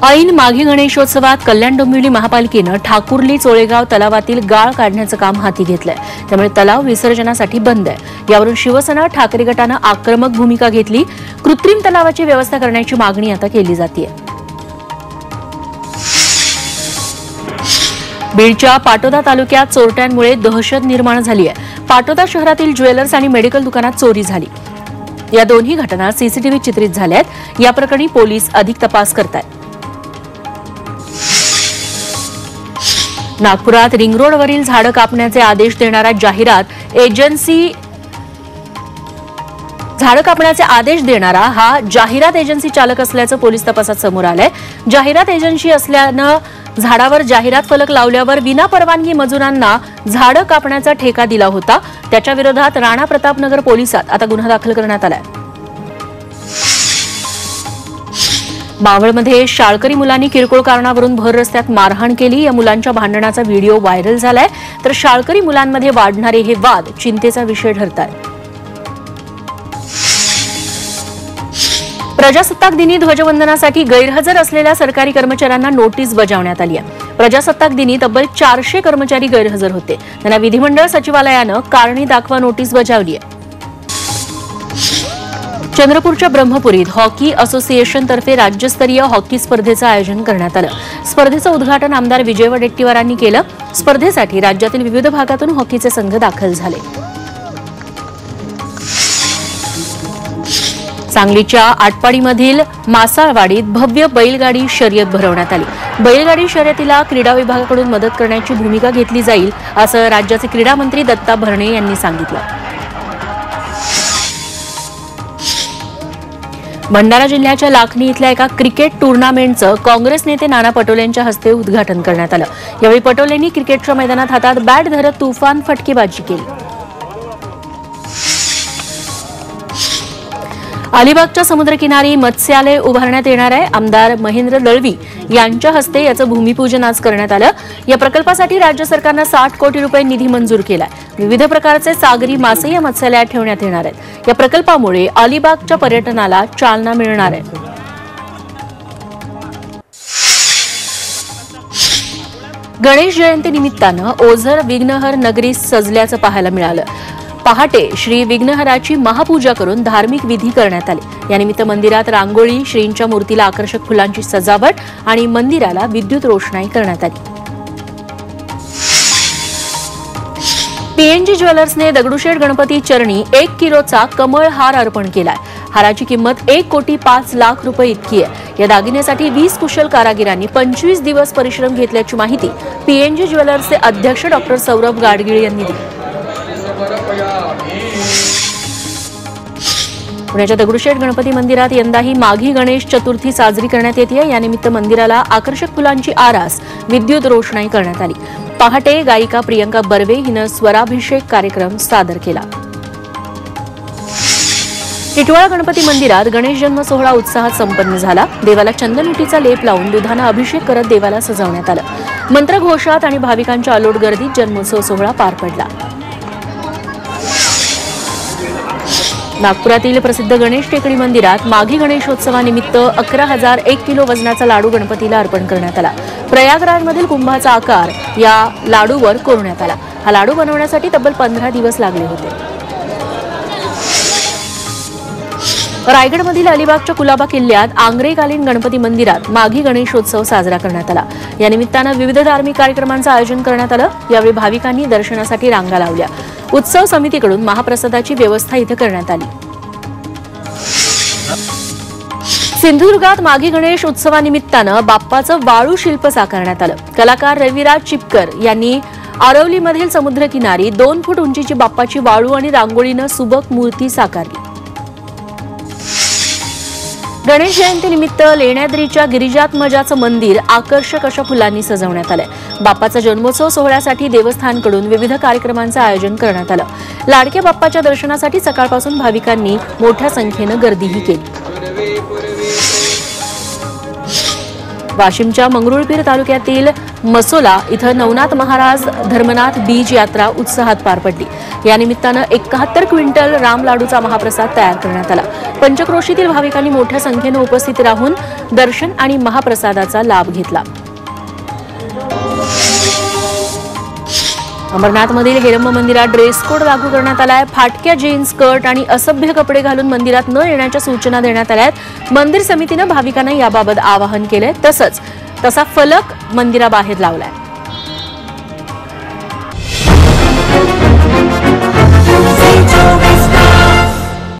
ऐन माघी गणेशोत्सवात कल्याण डोंबिवली महापालिकेनं ठाकुर्ली चोळेगाव तलावातील गाळ काढण्याचं काम हाती घेतलंय। त्यामुळे तलाव विसर्जनासाठी बंद आहे। यावरून शिवसेना ठाकरे गटानं आक्रमक भूमिका घेतली। कृत्रिम तलावाची व्यवस्था करण्याची मागणी आता केली जाते। बीडच्या पाटोदा तालुक्यात चोरट्यांमुळे दहशत निर्माण झाली आहे। पाटोदा शहरातील ज्वेलर्स आणि मेडिकल दुकानात चोरी झाली। या दोन्ही घटना सीसीटीव्ही चित्रित झाल्या आहेत। या प्रकरणी पोलीस अधिक तपास करतायत। नागपुरात रिंग रोडवरील झाडं कापण्याचे आदेश देणारा हा जाहिरात एजन्सी चालक असल्याचं पोलीस तपासात समोर आलंय। जाहिरात एजन्सी असल्यानं झाडावर जाहिरात फलक लावल्यावर विना परवानगी मजुरांना झाडं कापण्याचा ठेका दिला होता। त्याच्या विरोधात राणा प्रतापनगर पोलिसात आता गुन्हा दाखल करण्यात आलाय। मावळमध्ये शाळकरी मुलांनी किरकोळ कारणावरून भर रस्त्यात मारहाण केली। या मुलांच्या भांडणाचा व्हिडिओ व्हायरल झालाय। तर शाळकरी मुलांमध्ये वाढणारे हे वाद चिंतेचा विषय ठरतायत। प्रजासत्ताक दिनी ध्वजवंदनासाठी गैरहजर असलेल्या सरकारी कर्मचाऱ्यांना नोटीस बजावण्यात आली आहे। प्रजासत्ताक दिनी तब्बल 400 कर्मचारी गैरहजर होते। त्यांना विधिमंडळ सचिवालयानं कारणी दाखवा नोटीस बजावली आहे। चंद्रपूरच्या ब्रह्मपुरीत हॉकी असोसिएशनतर्फे राज्यस्तरीय हॉकी स्पर्धेचं आयोजन करण्यात आलं। स्पर्धेचं उद्घाटन आमदार विजय वडेट्टीवारांनी केलं। स्पर्धेसाठी राज्यातील विविध भागातून हॉकीचे संघ दाखल झाले। सांगलीच्या आटपाडीमधील मासाळवाडीत भव्य बैलगाडी शर्यत भरवण्यात आली। बैलगाडी शर्यतीला क्रीडा विभागाकडून मदत करण्याची भूमिका घेतली जाईल असं राज्याचे क्रीडा मंत्री दत्ता भरणे यांनी सांगितलं। भंडारा जिल्ह्याच्या लाखनी इथल्या एका क्रिकेट टुर्नामेंटचं काँग्रेस नेते नाना पटोले यांच्या हस्ते उद्घाटन करण्यात आलं। यावेळी पटोलेंनी क्रिकेटच्या मैदानात हातात बॅट धरत तुफान फटकेबाजी केली। अलिबागच्या समुद्रकिनारी मत्स्यालय उभारण्यात येणार आहे। आमदार महेंद्र दळवी यांच्या हस्ते याचं भूमिपूजन आज करण्यात आलं। या प्रकल्पासाठी राज्य सरकारनं 60 कोटी रुपये निधी मंजूर केलाय। विविध प्रकारचे सागरी मासे या मत्स्यालयात ठेवण्यात येणार आहेत। या प्रकल्पामुळे अलिबागच्या पर्यटनाला चालना मिळणार आहे। गणेश जयंती निमित्तानं ओझर विघ्नहर नगरी सजल्याचं पाहायला मिळालं। पहाटे श्री विघ्नहराची महापूजा करून धार्मिक विधी करण्यात आले। यानिमित्त मंदिरात रांगोळी, श्रींच्या मूर्तीला आकर्षक फुलांची सजावट आणि मंदिराला विद्युत रोषणाई करण्यात आली। पीएनजी ज्वेलर्सने दगडूशेठ गणपती चरणी 1 किलोचा कमळ हार अर्पण केलाय। हाराची किंमत 1,05,00,000 रुपये इतकी आहे। या दागिन्यासाठी 20 कुशल कारागिरांनी 25 दिवस परिश्रम घेतल्याची माहिती पीएनजी ज्वेलर्सचे अध्यक्ष डॉ. सौरभ गाडगीळ यांनी दिली। पुण्याच्या दगडूशेठ गणपती मंदिरात यंदाही माघी गणेश चतुर्थी साजरी करण्यात येते। यानिमित्त मंदिराला आकर्षक फुलांची आरास, विद्युत रोषणाई करण्यात आली। पहाटे गायिका प्रियंका बर्वे हिनं स्वराभिषेक कार्यक्रम सादर केला। टिटवाळा गणपती मंदिरात गणेश जन्म सोहळा उत्साहात संपन्न झाला। देवाला चंदनउटीचा लेप लावून दुधानं अभिषेक करत देवाला सजवण्यात आलं। मंत्रघोषात आणि भाविकांच्या अलोट गर्दीत जन्मोत्सव सोहळा पार पडला। नागपुरातील प्रसिद्ध गणेश टेकडी मंदिरात माघी गणेशोत्सवानिमित्त 11,001 किलो वजनाचा लाडू गणपतीला अर्पण करण्यात आला। प्रयागराजमधील कुंभाचा आकार या लाडूवर कोरण्यात आला। हा लाडू बनवण्यासाठी तब्बल 15 दिवस लागले होते। रायगडमधील अलिबागच्या कुलाबा किल्ल्यात आंग्रेकालीन गणपती मंदिरात माघी गणेशोत्सव साजरा करण्यात आला। या निमित्तानं विविध धार्मिक कार्यक्रमांचं आयोजन करण्यात आलं। यावेळी भाविकांनी दर्शनासाठी रांगा लावल्या। उत्सव समितीकडून महाप्रसादाची व्यवस्था इथे करण्यात आली। सिंधुदुर्गात माघी गणेश उत्सवानिमित्तानं बाप्पाचं वाळू शिल्प साकारण्यात आलं। कलाकार रविराज चिपकर यांनी आरवलीमधील समुद्रकिनारी 2 फूट उंचीची बाप्पाची वाळू आणि रांगोळीनं सुबक मूर्ती साकारली। गणेश जयंतीनिमित्त लेण्याद्रीच्या गिरिजात्मजाचं मंदिर आकर्षक अशा फुलांनी सजवण्यात आलंय। बाप्पाचा जन्मोत्सव सोहळ्यासाठी देवस्थानकडून विविध कार्यक्रमांचं आयोजन करण्यात आलं। लाडक्या बाप्पाच्या दर्शनासाठी सकाळपासून भाविकांनी मोठ्या संख्येनं गर्दीही केली। वाशिमच्या मंगरुळपीर तालुक्यातील मसोला इथं नवनाथ महाराज धर्मनाथ बीज यात्रा उत्साहात पार पडली। या निमित्तानं 71 क्विंटल राम लाडूचा महाप्रसाद तयार करण्यात आला। पंचक्रोशीतील भाविकांनी मोठ्या संख्येने उपस्थित राहून दर्शन आणि महाप्रसादाचा लाभ घेतला। अमरनाथमधील हेरंब मंदिरात ड्रेस कोड लागू करण्यात आलाय। फाटक्या जीन्स, स्कर्ट आणि असभ्य कपडे घालून मंदिरात न येण्याच्या सूचना देण्यात आल्या आहेत। मंदिर समितीने भाविकांना याबाबत आवाहन केलंय, तसा फलक मंदिराबाहेर लावलाय।